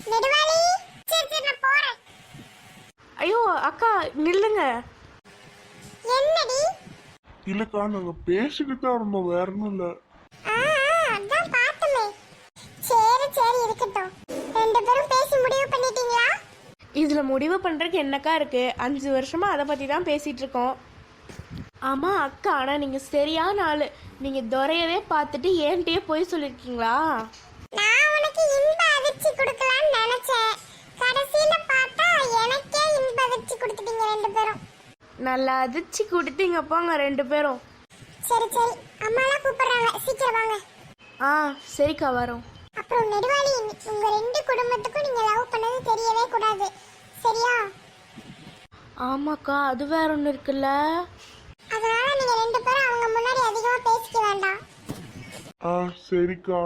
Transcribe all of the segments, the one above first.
நெடுவாளி, சரி சரி நான் போறேன். ஐயோ அக்கா நில்லுங்க. என்னடி? இல்லக்கா நாங்க பேசிக்கிட்டு தான் இருந்தோம், வேற ஒன்றும் இல்லை. அதான் பார்த்தமே. சரி சரி இருக்கட்டும். ரெண்டு பேரும் பேசி முடிவு பண்ணிட்டீங்களா? இதுல முடிவு பண்றதுக்கு என்னக்கா இருக்கு? 5 வருஷமா அதை பத்தி தான் பேசிட்டு இருக்கோம். ஆமா அக்கா, ஆனா நீங்க சரியான ஆளு. நீங்க துரையவே பார்த்துட்டு ஏன்ட்டே போய் சொல்லிருக்கீங்களா? நான் உனக்கு இன்ப அதிர்ச்சி கொடுக்கலாம்னு நினைச்சேன். கடைசியில பார்த்தா எனக்கே இன்ப அதிர்ச்சி கொடுத்துட்டீங்க ரெண்டு பேரும். நல்லா அதிர்ச்சி கொடுத்தீங்க போங்க 2 பேரும். சரி சரி, அம்மாலாம் கூப்பிடுறாங்க, சீக்கிரம் வாங்க. ஆ சரிக்கா வரோம். அப்புறம் நெடுவாளி, உங்க ரெண்டு குடும்பத்துக்கும் நீங்க லவ் பண்ணது தெரியவே கூடாது, சரியா? ஆமாக்கா, அது வேற ஒன்று இருக்குல்ல. அதனால நீங்க ரெண்டு பேரும் அவங்க முன்னாடி அதிகமா பேசிக்க வேண்டாம். சரிக்கா.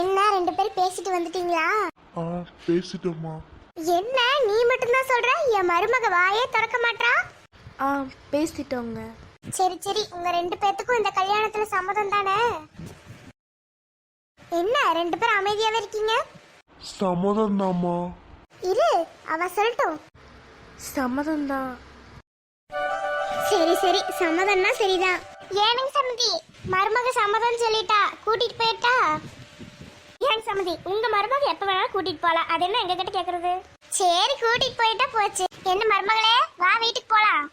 என்ன ரெண்டு பேரும் பேசிட்டு வந்துட்டீங்களா? பேசிட்டோமா. என்ன நீ மட்டும் தான் சொல்ற? என் மருமக வாயே திறக்க மாட்டா. பேசிட்டோங்க. சரி சரி, உங்க ரெண்டு பேத்துக்கும் இந்த கல்யாணத்துல சம்மதம் தானே? என்ன ரெண்டு பேரும் அமைதியாவே இருக்கீங்க? சம்மதம் தாமா. இரு, அவ சொல்லட்டும். சம்மதம் தான். சரி சரி, சம்மதம்னா சரிதான். ஏனுங்க சம்மதி, மருமக சம்மதம் சொல்லிட்டா, கூட்டிட்டு போயிட்டா. ஏன் சம்மதி, உங்க மருமக எப்ப வேணாலும் கூட்டிட்டு போலாம், அது என்ன எங்க கிட்ட கேக்குறது? சரி கூட்டிட்டு போயிட்டா போச்சு. என்ன மருமகளே, வா வீட்டுக்கு போலாம்.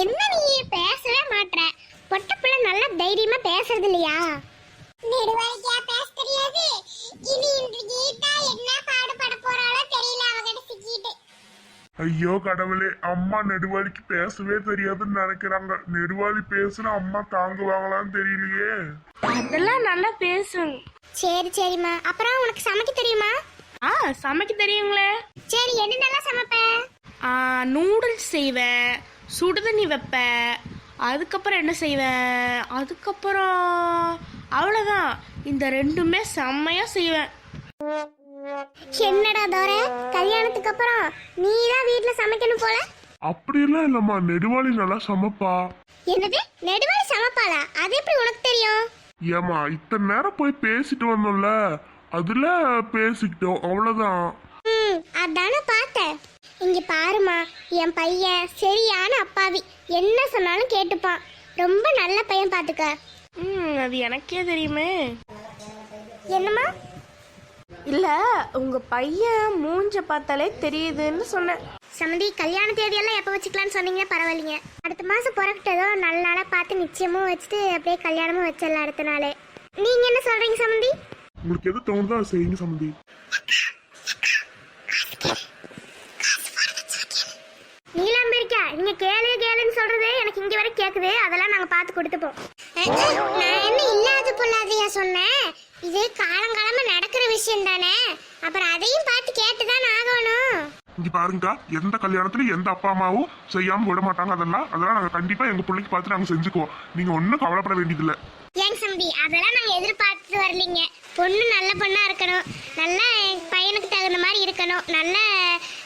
என்ன நீ பேசவே மாட்ற? பொட்ட பிள்ளை நல்லா தைரியமா பேசுறது இல்லையா? நெடுவாளிக்கா பேச தெரியாது. இனி இந்த கீதா என்ன பாடுபட போறாளோ தெரியல, அவகிட்ட சிக்கிட்டு. ஐயோ கடவுளே, அம்மா நெடுவாளிக்கு பேசவே தெரியாதுன்னு நினைக்கிறாங்க. நெடுவாளி பேசுனா அம்மா தாங்குவாங்களான்னு தெரியலையே. அதெல்லாம் நல்லா பேசுங்க. சரி சரிம்மா, அப்புறம் உனக்கு சமைக்க தெரியுமா? சமைக்க தெரியுங்களே. சரி, என்னென்னலாம் சமைப்ப? நூடுல்ஸ் செய்வேன், சுடுதண்ணி வைப்பேன், அதுக்கப்புறம் என்ன செய்வேன், அதுக்கப்புறம் அவ்வளோதான். இந்த 2மே செம்மையா செய்வேன். என்னடா தோர, கல்யாணத்துக்கு அப்புறம் நீ தான் வீட்ல சமைக்கணும் போல? அப்படிலாம் இல்லம்மா, நெடுவாளி நல்லா சமைப்பா. என்னது, நெடுவாளி சமைப்பாளா? அது எப்படி உனக்கு தெரியும்? ஏமா இத்தனை நேரம் போய் பேசிட்டு வந்தோம்ல, அதுல பேசிக்கிட்டோம், அவ்வளவுதான். அதானே பார்த்தேன். இங்க பாருமா, என் பையன் சரியான அப்பாவி, என்ன சொன்னாலும் கேட்டுப்பான். ரொம்ப நல்ல பையன் பாத்துக்க. அது எனக்கே தெரியுமே. என்னம்மா? இல்ல, உங்க பையன் மூஞ்ச பார்த்தாலே தெரியுதுன்னு சொன்னேன். சமந்தி, கல்யாண தேதியெல்லாம் எப்போ வச்சுக்கலான்னு சொன்னீங்க, பரவாயில்லைங்க. அடுத்த மாசம் பிறக்கிட்டதோ நல்ல நாளா பார்த்து நிச்சயமும் வச்சுட்டு அப்படியே கல்யாணமும் வச்சிடலாம் அடுத்த நாளே. நீங்க என்ன சொல்றீங்க சமந்தி? உங்களுக்கு எது தோணுதோ அதை செய்யுங்க சமந்தி. நீலாம் இருக்கா? நீங்க கேளு கேளுன்னு சொல்றது எனக்கு இங்க வரை கேக்குது. அதெல்லாம் நாங்க பார்த்து கொடுத்துப்போம். நான் என்ன இல்லாத பொல்லாதையா சொன்னேன்? இது காலங்காலமா நடக்கிற விஷயம் தானே, அப்புறம் அதையும் பார்த்து கேட்டுதான் ஆகணும். இங்க பாருங்கக்கா, எந்த கல்யாணத்துலயும் எந்த அப்பா அம்மாவும் செய்யாம விட மாட்டாங்க. அதெல்லாம் நாங்க கண்டிப்பா எங்க பிள்ளைக்கு பார்த்து நாங்க செஞ்சுக்குவோம். நீங்க ஒன்னும் கவலைப்பட வேண்டியதில்லை. ஏன் சம்பி, அதெல்லாம் நாங்க எதிர்பார்த்து வரலீங்க. பொண்ணு நல்ல பொண்ணா இருக்கணும், நல்ல பையனுக்கு தகுந்த மாதிரி இருக்கணும், நல்ல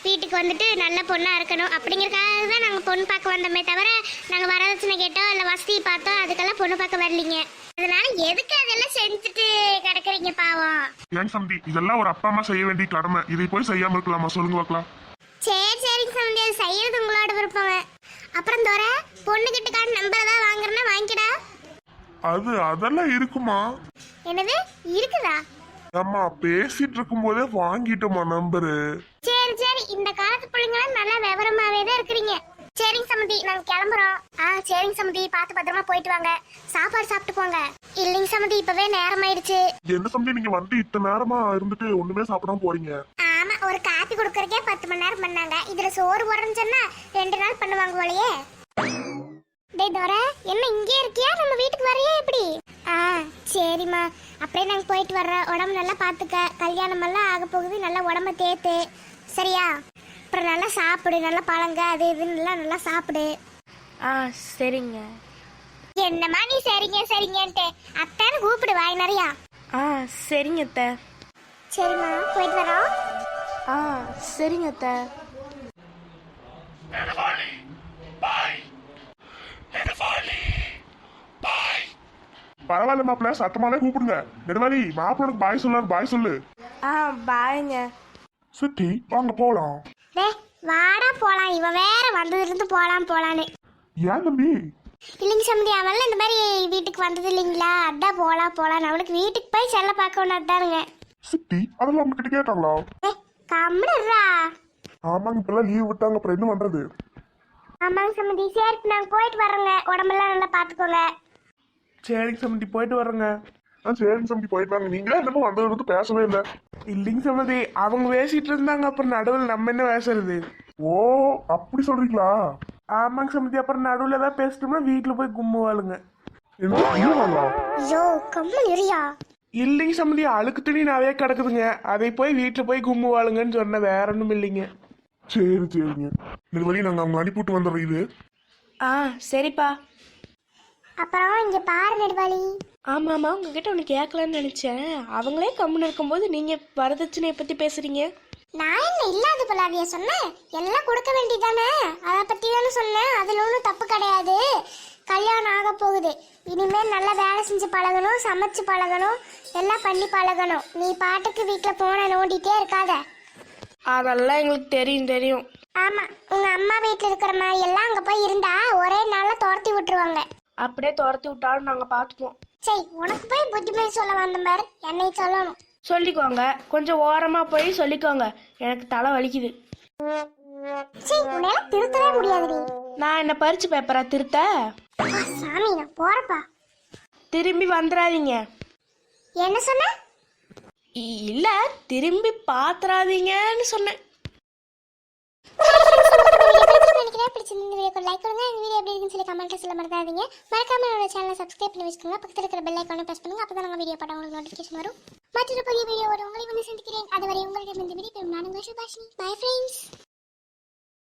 வீட்டுக்கு வந்துட்டு நல்ல பொண்ணா இருக்கணும், அப்படிங்கறதுக்காக தான் நாங்க பொண்ணு பார்க்க வந்தோமே தவிர நாங்க வரதட்சணை கேட்டோம் இல்ல வசதி பார்த்தோம் அதுக்கெல்லாம் பொண்ணு பார்க்க வரலீங்க. அதனால எதுக்கு அதெல்லாம் செஞ்சுட்டு கிடக்குறீங்க பாவம்? ஏன் சம்பி, இதெல்லாம் ஒரு அப்பா அம்மா செய்ய வேண்டிய கடமை. இதை போய் செய்யாம இருக்கலாமா? சொல்லுங்க பார்க்கலாம். சரி சரிங்க சம்பி, அது செய்யறது உங்களோட விருப்பங்க. அப்புறம் தோற பொண்ணு கிட்டக்கான நம்பர் ஏதாவது வாங்குறேன்னா வாங்கிடா. அதெல்லாம் இருக்குமா? என்னது இருக்குதா? அம்மா பேசிட்டு இருக்கும் போதே வாங்கிட்டோமா நம்பரு. சரி சரி, இந்த காலத்து பிள்ளைங்க நல்லா விவரமாவே தான் இருக்கிறீங்க. சரிங்க சமந்தி, நாங்க கிளம்புறோம். சரிங்க சமந்தி, பார்த்து பத்திரமா போயிட்டு வாங்க. சாப்பாடு சாப்பிட்டு போங்க. இல்லைங்க சமந்தி, இப்பவே நேரம் ஆயிடுச்சு. என்ன சமந்தி, நீங்க வந்து இத்தனை நேரமா இருந்துட்டு ஒண்ணுமே சாப்பிடாம போறீங்க? ஆமா, ஒரு காப்பி குடுக்கறக்கே 10 மணி நேரம் பண்ணாங்க. இதுல சோறு போடுறேன்னு சொன்னா 2 நாள் பண்ணுவாங்க போலயே. டேய் தோர, என்ன இங்கே இருக்கியா? நம்ம வீட்டுக்கு வரையா எப்படி? சரிம்மா, அப்படியே நாங்க போயிட்டு வர்றோம். உடம்பு நல்லா பாத்துக்க, கல்யாணம் எல்லாம் ஆக போகுது, நல்லா உடம்ப தேத்து சரியா? அப்புறம் நல்லா சாப்பிடு, நல்லா பழங்க அது இதுன்னு நல்லா சாப்பிடு. சரிங்க. என்னம்மா நீ சரிங்க சரிங்கன்ட்டு அத்தான்னு கூப்பிடு வாய் நிறையா. சரிங்க அத்தை. சரிம்மா, போயிட்டு வரோம். சரிங்க அத்தை. பரவாயில்ல மாப்பிள்ள, சத்தமாவே கூப்பிடுங்க. நெடுவாளி, மாப்பிள்ளனுக்கு பாய் சொல்லாரு, பாய் சொல்லு. ஆ பாய்ங்க. சித்தி வாங்க போலாம். டே வாடா போலாம், இவ வேற வந்ததுலேருந்து போலான்னு. ஏன் தம்பி? இல்லைங்க சம்மந்தி, அவன்லாம் இந்த மாதிரி வீட்டுக்கு வந்தது இல்லைங்களா, அதான் போலாம் அவனுக்கு வீட்டுக்கு போய் செல்ல பார்க்கணும் அதானுங்க. சித்தி அதெல்லாம் உங்ககிட்ட கேட்டாங்களா? ஏ கம்முடுறா. ஆமாங்க, இப்பெல்லாம் லீவ் விட்டாங்க, அப்புறம் என்ன பண்றது? ஆமாங்க சம்மந்தி, சரி நாங்கள் போயிட்டு வரோங்க, உடம்பெல்லாம் நல்லா பார்த்துக்கோங்க. சரிங்க சம்மந்தி, போயிட்டு வரோங்க. சரிங்க தம்பி போயிட்டு வாங்க. நீங்களே என்னமோ வந்ததுல இருந்து பேசவே இல்லை. இல்லைங்க சம்மந்தி, அவங்க பேசிட்டு இருந்தாங்க, அப்புறம் நடுவில் நம்ம என்ன பேசுறது? ஓ அப்படி சொல்றீங்களா? ஆமாங்க சம்மந்தி, அப்புறம் நடுவில் ஏதாவது பேசிட்டோம்னா வீட்டில் போய் கும்முவாளுங்க. என்ன பண்ணுவாங்களா? ஐயோ கம்மல் இருயா. இல்லைங்க சம்மந்தி, அழுக்கு துணி நிறைய கிடக்குதுங்க, அதை போய் வீட்டில் போய் கும்முவாளுங்கன்னு சொன்ன, வேற ஒன்றும் இல்லைங்க. சரிங்க. நிர்வழி நாங்க அவங்க அனுப்பிவிட்டு வந்துடுறோம். இது ஆ சரிப்பா. அப்புறம் இங்க பாரு நெடுவாளி. ஆமாம்மா, உங்ககிட்ட ஒன்று கேட்கலான்னு நினச்சேன். அவங்களே கம்முன்னு இருக்கும்போது நீங்கள் வரதட்சணையை பற்றி பேசுகிறீங்க. நான் என்ன இல்லாத பொல்லாதிய சொன்னேன், எல்லாம் கொடுக்க வேண்டியதானே, அதை பத்தி தானே சொன்னேன். அதுல ஒன்றும் தப்பு கிடையாது. கல்யாணம் ஆக போகுது, இனிமேல் நல்லா வேலை செஞ்சு பழகணும், சமைச்சு பழகணும், எல்லாம் பண்ணி பழகணும். நீ பாட்டுக்கு வீட்டில் போன நோண்டிட்டே இருக்காத. அதெல்லாம் எங்களுக்கு தெரியும். ஆமா, உங்க அம்மா வீட்டில் இருக்கிற மாதிரி எல்லாம் அங்க போய் இருந்தா ஒரே நாள்ல துரத்தி விட்டுருவாங்க. அப்படியே துரத்தி விட்டாலும் நாங்கள் பார்த்துப்போம். சரி, உனக்கு போய் புத்திமதி சொல்ல வந்த பாரு, என்னை சொல்லணும். சொல்லிக்கோங்க, கொஞ்சம் ஓரமாக போய் சொல்லிக்கோங்க, எனக்கு தலை வலிக்குது. சரி, உன்னால திருத்தவே முடியாதுடி. நான் என்ன பறிச்சு பேப்பரா திருத்த? சாமி நான் போறப்பா. திரும்பி வந்துடாதீங்க. என்ன சொன்ன? இல்லை, திரும்பி பாத்துறாதீங்கன்னு சொன்னேன். பிடிச்சிருந்த வீடியோக்கு லைக் கொடுங்க. இந்த வீடியோ எப்படி இருக்குன்னு சொல்லி கமெண்ட்ல சொல்ல மறக்காதீங்க. மறக்காம என்னோட சேனலை சப்ஸ்கிரைப் பண்ணி வச்சுக்கோங்க. பக்கத்துல இருக்கிற பெல் ஐகானை பிரஸ் பண்ணுங்க, அப்பதான் நாங்கள் வீடியோ போட உங்களுக்கு நோட்டிஃபிகேஷன் வரும். மற்றொரு புதிய வீடியோவோட உங்களை வந்து சந்திக்கிறேன். அதுவரை உங்களிடம் இந்த வீடியோ நான் உங்கள் சுபாஷினி. Bye friends.